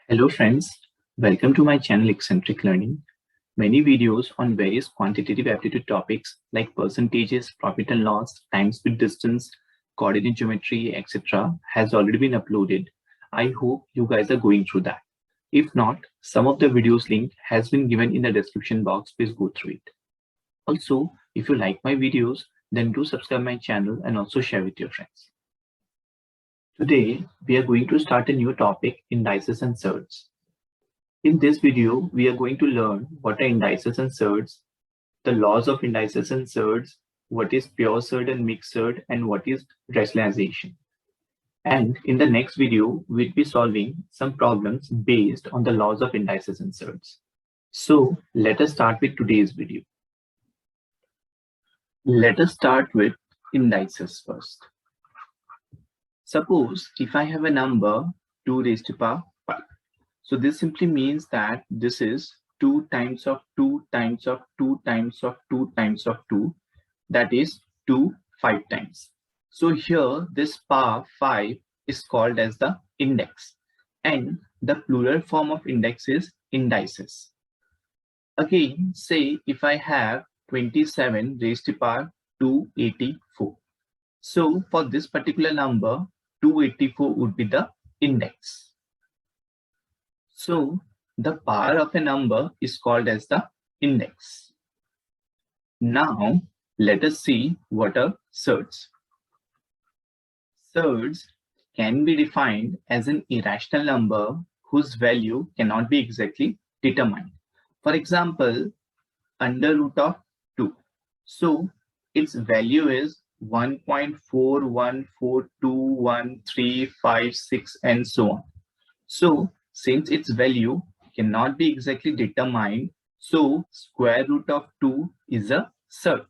Hello friends, welcome to my channel Eccentric Learning. Many videos on various quantitative aptitude topics like percentages, profit and loss, time speed distance, coordinate geometry, etc. has already been uploaded. I hope you guys are going through that. If not, some of the videos link has been given in the description box. Please go through it. Also, if you like my videos, then do subscribe my channel and also share with your friends. Today, we are going to start a new topic, indices and surds. In this video, we are going to learn what are indices and surds, the laws of indices and surds, what is pure surd and mixed surd, and what is rationalization. And in the next video, we'll be solving some problems based on the laws of indices and surds. So let us start with today's video. Let us start with indices first. Suppose if I have a number 2 raised to power 5. So this simply means that this is 2 times of 2 times of 2 times of 2 times of 2, that is 2 5 times. So here this power 5 is called as the index, and the plural form of index is indices. Again, say if I have 27 raised to power 284. So for this particular number, 284 would be the index. So the power of a number is called as the index. Now let us see what are surds. Surds can be defined as an irrational number whose value cannot be exactly determined. For example, under root of 2. So its value is 1.41421356 and so on. So since its value cannot be exactly determined, so square root of 2 is a surd.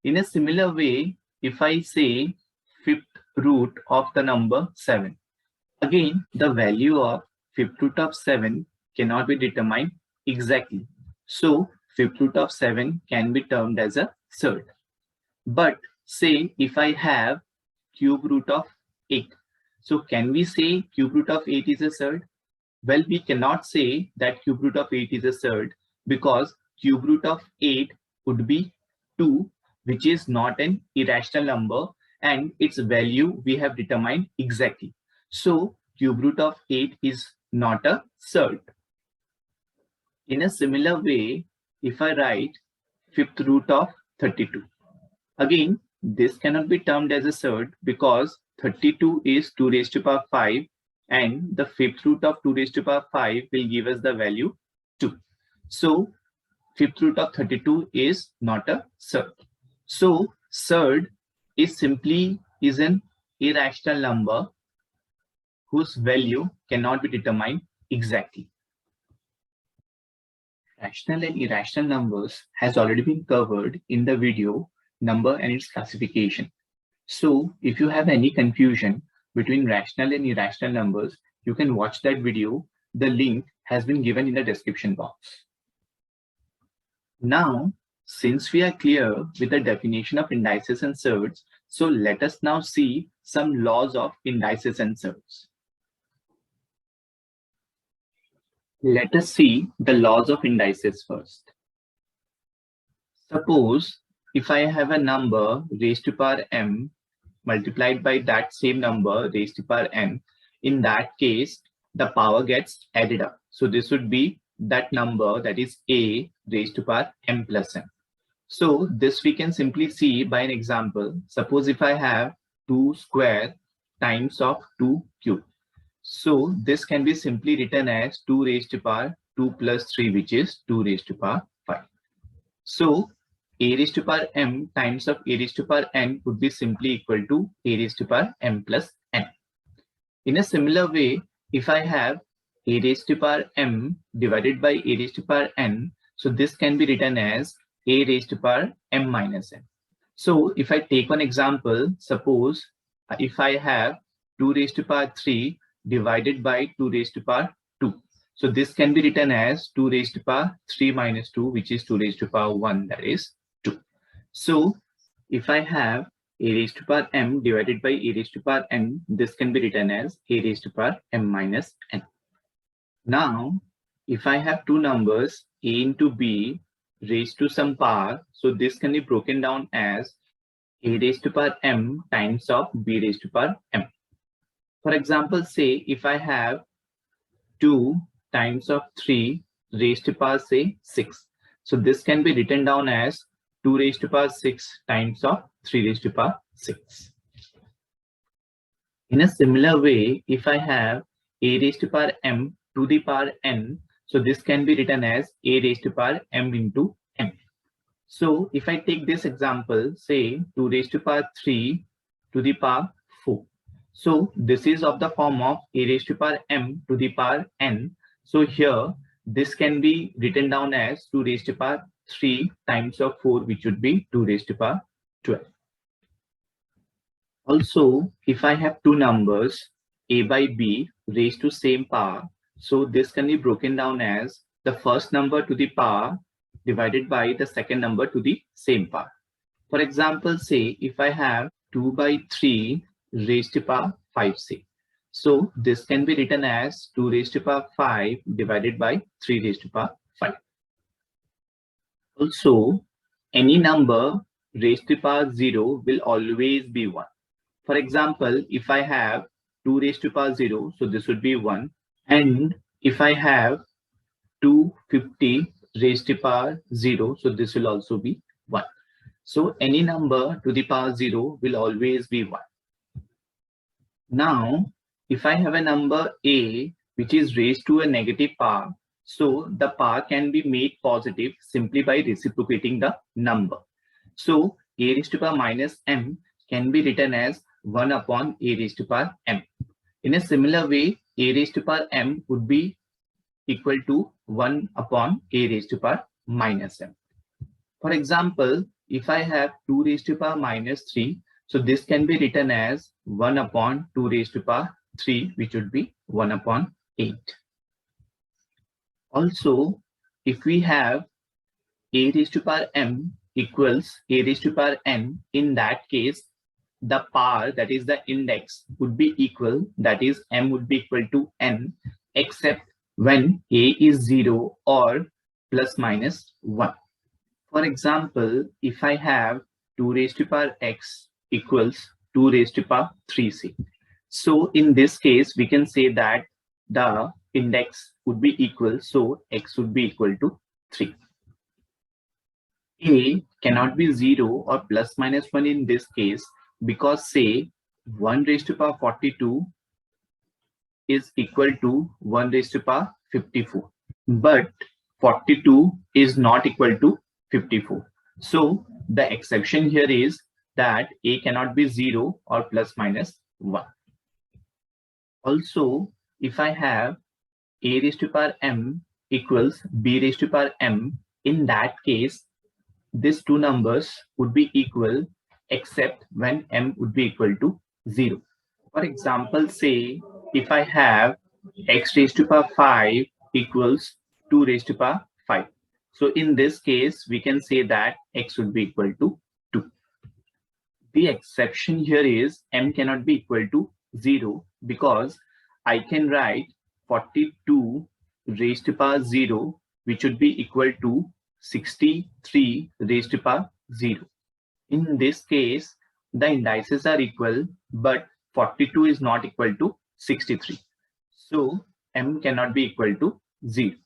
In a similar way, if I say fifth root of the number 7, again the value of fifth root of 7 cannot be determined exactly. So fifth root of 7 can be termed as a surd. But say if I have cube root of 8, so can we say cube root of 8 is a surd? Well, we cannot say that cube root of 8 is a surd because cube root of 8 would be 2, which is not an irrational number, and its value we have determined exactly. So cube root of 8 is not a surd. In a similar way, if I write fifth root of 32, again, this cannot be termed as a surd because 32 is 2 raised to power 5, and the fifth root of 2 raised to power 5 will give us the value 2. So fifth root of 32 is not a surd. So surd is simply an irrational number whose value cannot be determined exactly. Rational and irrational numbers has already been covered in the video number and its classification. So if you have any confusion between rational and irrational numbers, you can watch that video. The link has been given in the description box. Now, since we are clear with the definition of indices and surds, so let us now see some laws of indices and surds. Let us see the laws of indices first. Suppose if I have a number raised to power m multiplied by that same number raised to power n, in that case, the power gets added up. So this would be that number, that is a raised to power m plus n. So this we can simply see by an example. Suppose if I have 2 square times of 2 cube. So this can be simply written as 2 raised to power 2 plus 3, which is 2 raised to power 5. So a raised to power m times of a raised to power n would be simply equal to a raised to power m plus n. In a similar way, if I have a raised to power m divided by a raised to power n, so this can be written as a raised to power m minus n. So if I take one example, suppose if I have 2 raised to power 3 divided by 2 raised to power 2. So this can be written as 2 raised to power 3 minus 2, which is 2 raised to power 1, that is 2. So if I have a raised to power m divided by a raised to power n, this can be written as a raised to power m minus n. Now, if I have two numbers a into b raised to some power, so this can be broken down as a raised to power m times of b raised to power m. For example, say if I have 2 times of 3 raised to power say 6. So this can be written down as 2 raised to power 6 times of 3 raised to power 6. In a similar way, if I have a raised to power m to the power n, so this can be written as a raised to power m into n. So if I take this example, say 2 raised to power 3 to the power 4. So this is of the form of a raised to power m to the power n. So here this can be written down as 2 raised to power 3 times of 4, which would be 2 raised to power 12. Also, if I have two numbers a by b raised to same power, so this can be broken down as the first number to the power divided by the second number to the same power. For example, say if I have 2 by 3 raised to power 5 say. So this can be written as 2 raised to power 5 divided by 3 raised to power 5. Also, any number raised to power 0 will always be 1. For example, if I have 2 raised to power 0, so this would be 1. And if I have 250 raised to power 0, so this will also be 1. So any number to the power 0 will always be 1. Now, if I have a number a which is raised to a negative power, so the power can be made positive simply by reciprocating the number. So a raised to power minus m can be written as 1 upon a raised to power m. In a similar way, a raised to power m would be equal to 1 upon a raised to power minus m. For example, if I have 2 raised to power minus 3, so this can be written as 1 upon 2 raised to power 3, which would be 1 upon 8. Also, if we have a raised to power m equals a raised to power n, in that case, the power, that is the index, would be equal, that is m would be equal to n, except when a is 0 or plus minus 1. For example, if I have 2 raised to power x equals 2 raised to power 3c. So in this case, we can say that the index would be equal, so x would be equal to 3. A cannot be 0 or plus minus 1 in this case, because say 1 raised to power 42 is equal to 1 raised to power 54. But 42 is not equal to 54. So the exception here is that a cannot be 0 or plus minus 1. Also, if I have a raised to power m equals b raised to power m, in that case, these two numbers would be equal except when m would be equal to 0. For example, say if I have x raised to power 5 equals 2 raised to power 5. So in this case, we can say that x would be equal to 2. The exception here is m cannot be equal to 0, because I can write 42 raised to power 0, which would be equal to 63 raised to power 0. In this case, the indices are equal, but 42 is not equal to 63. So m cannot be equal to 0.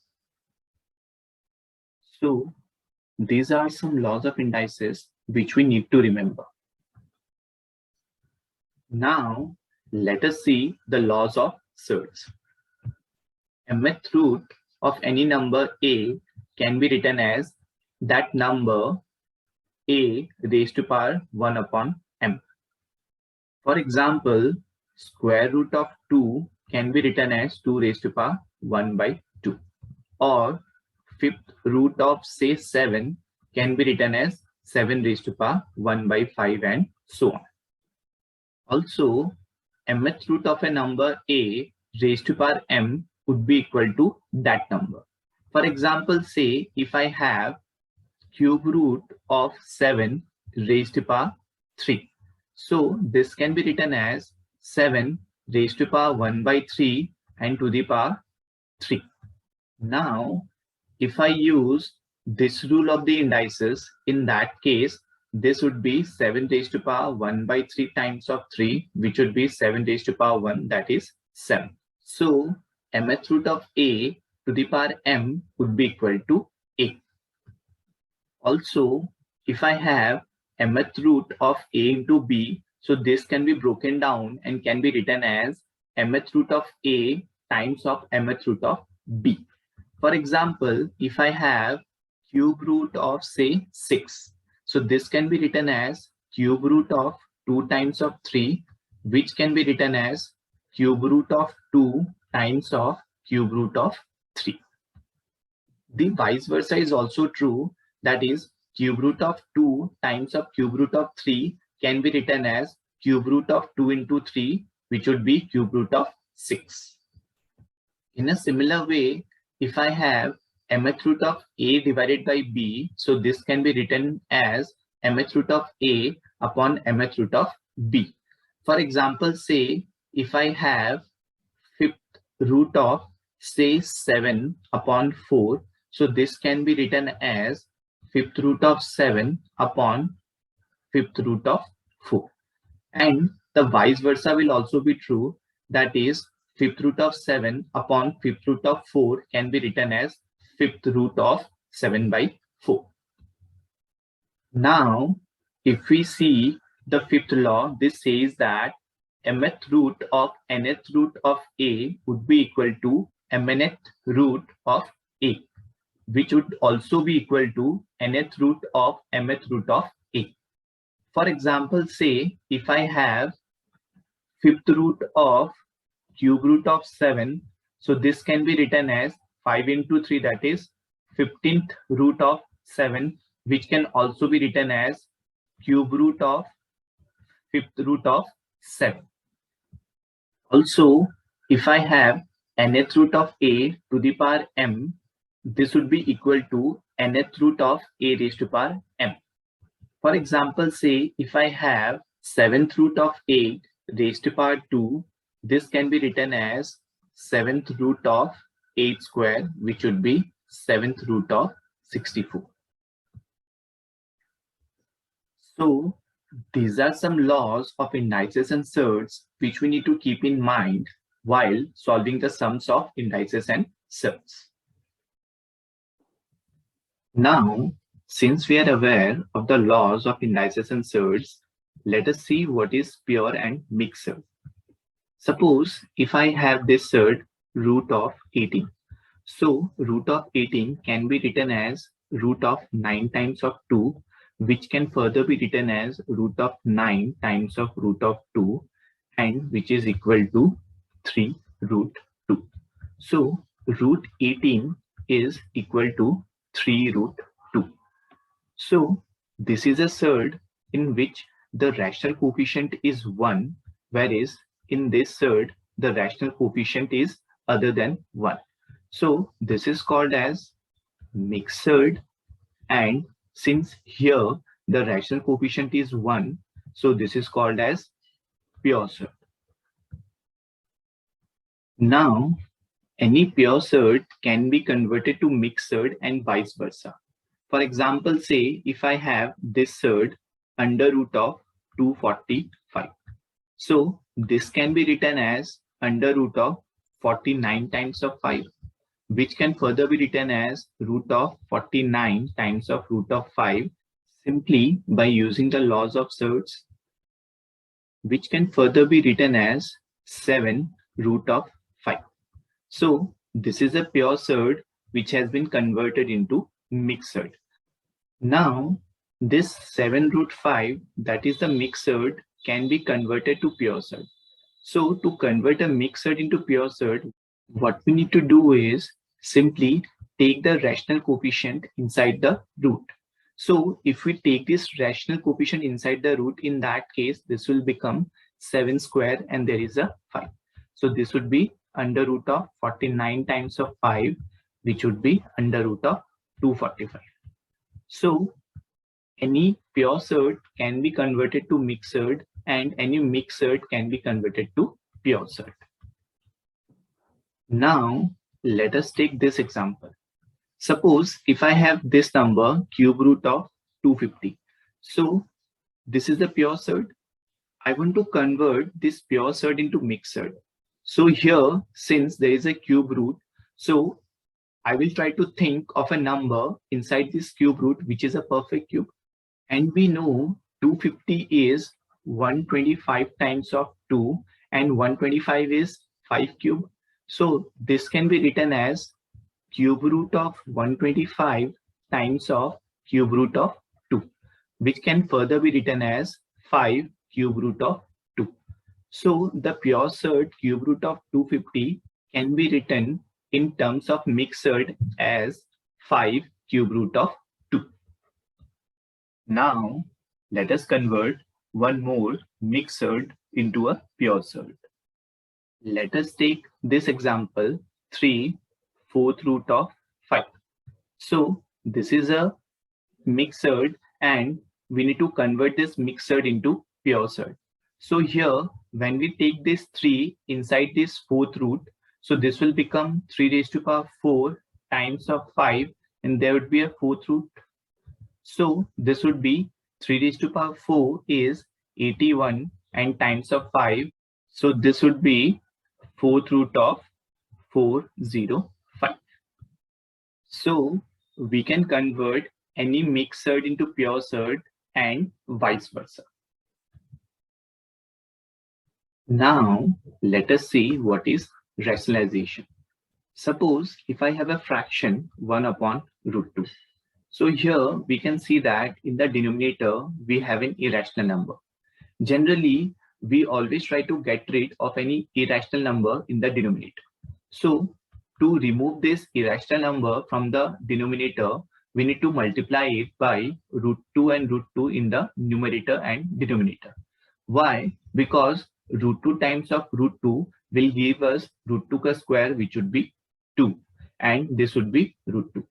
So these are some laws of indices which we need to remember. Now let us see the laws of surds. Mth root of any number a can be written as that number a raised to power 1 upon m. For example, square root of 2 can be written as 2 raised to power 1 by 2. Or fifth root of say 7 can be written as 7 raised to power 1 by 5, and so on. Also, mth root of a number a raised to power m would be equal to that number. For example, say if I have cube root of 7 raised to power 3. So this can be written as 7 raised to power 1 by 3 and to the power 3. Now, if I use this rule of the indices, in that case, this would be 7 raised to power 1 by 3 times of 3, which would be 7 raised to power 1, that is 7. So, mth root of a to the power m would be equal to a. Also, if I have mth root of a into b, so this can be broken down and can be written as mth root of a times of mth root of b. For example, if I have cube root of say 6, so this can be written as cube root of 2 times of 3, which can be written as cube root of 2 times of cube root of 3. The vice versa is also true, that is cube root of 2 times of cube root of 3 can be written as cube root of 2 into 3, which would be cube root of 6. In a similar way, if I have mth root of a divided by b, so this can be written as mth root of a upon mth root of b. For example, say if I have fifth root of say 7 upon 4, so this can be written as fifth root of 7 upon fifth root of 4. And the vice versa will also be true, that is fifth root of 7 upon fifth root of 4 can be written as fifth root of 7 by 4. Now, if we see the fifth law, this says that mth root of nth root of a would be equal to mnth root of a, which would also be equal to nth root of mth root of a. For example, say if I have fifth root of cube root of 7, so this can be written as 5 into 3, that is 15th root of 7, which can also be written as cube root of fifth root of 7. Also, if I have nth root of a to the power m, this would be equal to nth root of a raised to power m. For example, say if I have 7th root of 8 raised to power 2, this can be written as 7th root of 8 square, which would be 7th root of 64. So these are some laws of indices and surds which we need to keep in mind while solving the sums of indices and surds. Now, since we are aware of the laws of indices and surds, let us see what is pure and mixed surd. Suppose if I have this surd root of 18. So root of 18 can be written as root of 9 times of 2, which can further be written as root of 9 times of root of 2, and which is equal to 3 root 2. So root 18 is equal to 3 root 2. So this is a surd in which the rational coefficient is 1, whereas in this surd, the rational coefficient is other than 1. So this is called as mixed surd, and since here the rational coefficient is 1, so this is called as pure surd. Now, any pure surd can be converted to mixed surd and vice versa. For example, say if I have this surd under root of 245. So this can be written as under root of 49 times of 5, which can further be written as root of 49 times of root of 5 simply by using the laws of surds, which can further be written as 7 root of 5. So this is a pure surd which has been converted into mixed surd. Now this 7 root 5, that is the mixed surd, can be converted to pure surd. So to convert a mixed surd into pure surd, what we need to do is simply take the rational coefficient inside the root. So if we take this rational coefficient inside the root, in that case, this will become 7 square and there is a 5. So this would be under root of 49 times of 5, which would be under root of 245. So any pure surd can be converted to mixed surd, and any mixed surd can be converted to pure surd. Now, let us take this example. Suppose if I have this number cube root of 250. So this is the pure surd. I want to convert this pure surd into mixed surd. So here, since there is a cube root, so I will try to think of a number inside this cube root, which is a perfect cube. And we know 250 is 125 times of 2 and 125 is 5 cube. So this can be written as cube root of 125 times of cube root of 2, which can further be written as 5 cube root of 2. So the pure surd cube root of 250 can be written in terms of mixed surd as 5 cube root of 2. Now let us convert one more mixed surd into a pure surd. Let us take this example 3 4th root of 5. So this is a mixed surd and we need to convert this mixed surd into pure surd. So here when we take this 3 inside this 4th root, so this will become 3 raised to power 4 times of 5 and there would be a 4th root. So this would be 3 raised to power 4 is 81 and times of 5. So this would be 4th root of 405. So we can convert any mixed surd into pure surd and vice versa. Now let us see what is rationalization. Suppose if I have a fraction 1 upon root 2. So here we can see that in the denominator we have an irrational number. Generally, we always try to get rid of any irrational number in the denominator. So to remove this irrational number from the denominator, we need to multiply it by root 2 and root 2 in the numerator and denominator. Why? Because root 2 times of root 2 will give us root 2 ka square, which would be 2, and this would be root 2.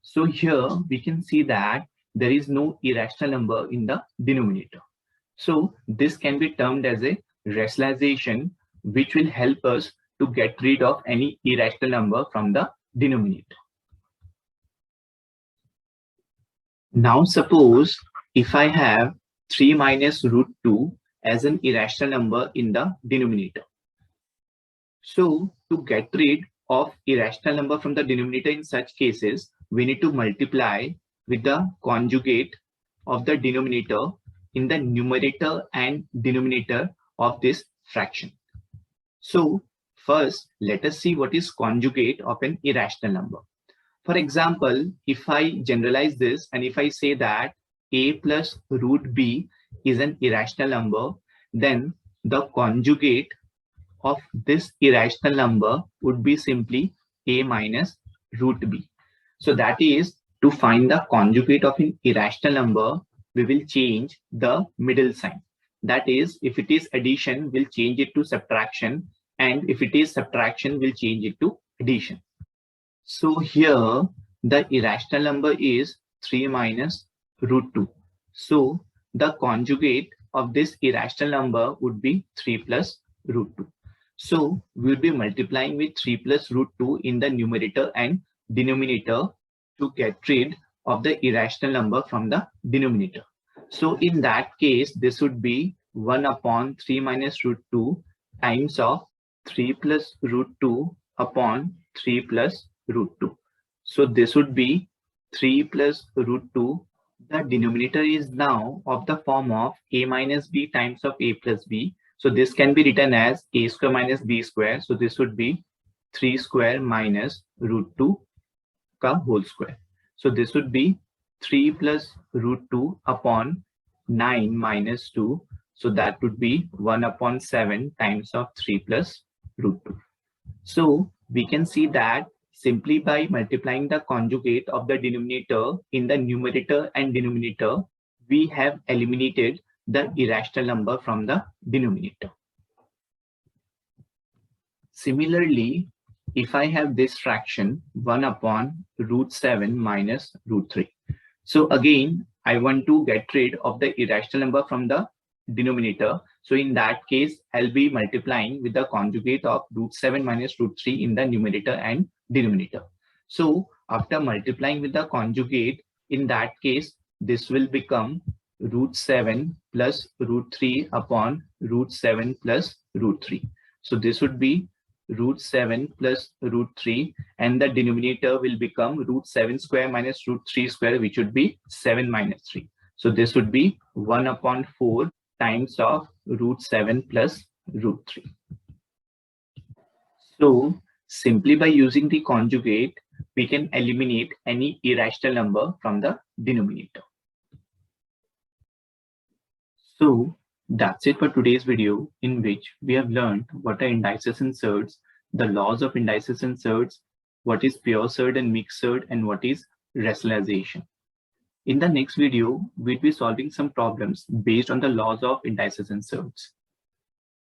So here we can see that there is no irrational number in the denominator. So this can be termed as a rationalization, which will help us to get rid of any irrational number from the denominator. Now suppose if I have 3 minus root 2 as an irrational number in the denominator. So to get rid of irrational number from the denominator in such cases, we need to multiply with the conjugate of the denominator in the numerator and denominator of this fraction. So first, let us see what is conjugate of an irrational number. For example, if I generalize this and if I say that a plus root b is an irrational number, then the conjugate of this irrational number would be simply a minus root b. So that is, to find the conjugate of an irrational number, we will change the middle sign. That is, if it is addition, we'll change it to subtraction, and if it is subtraction, we'll change it to addition. So here the irrational number is 3 minus root 2. So the conjugate of this irrational number would be 3 plus root 2. So we'll be multiplying with 3 plus root 2 in the numerator and denominator to get rid of the irrational number from the denominator. So in that case, this would be 1 upon 3 minus root 2 times of 3 plus root 2 upon 3 plus root 2. So this would be 3 plus root 2. The denominator is now of the form of a minus b times of a plus b. So this can be written as a square minus b square. So this would be 3 square minus root 2 ka whole square. So this would be 3 plus root 2 upon 9 minus 2. So that would be 1 upon 7 times of 3 plus root 2. So we can see that simply by multiplying the conjugate of the denominator in the numerator and denominator, we have eliminated the irrational number from the denominator. Similarly, if I have this fraction 1 upon root 7 minus root 3. So again, I want to get rid of the irrational number from the denominator. So in that case, I'll be multiplying with the conjugate of root 7 minus root 3 in the numerator and denominator. So after multiplying with the conjugate, in that case, this will become root 7 plus root 3 upon root 7 plus root 3. So this would be root 7 plus root 3, and the denominator will become root 7 square minus root 3 square, which would be 7 minus 3. So this would be 1 upon 4 times of root 7 plus root 3. So simply by using the conjugate, we can eliminate any irrational number from the denominator. So that's it for today's video, in which we have learned what are indices and surds, the laws of indices and surds, what is pure surd and mixed surd, and what is rationalization. In the next video, we'll be solving some problems based on the laws of indices and surds.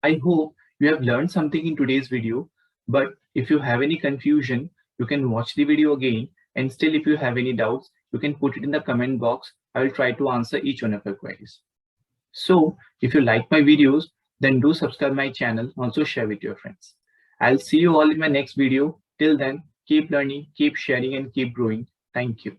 I hope you have learned something in today's video, but if you have any confusion, you can watch the video again, and still if you have any doubts, you can put it in the comment box. I will try to answer each one of your queries. So if you like my videos, then do subscribe my channel, and also share with your friends. I'll see you all in my next video. Till then, keep learning, keep sharing, and keep growing. Thank you.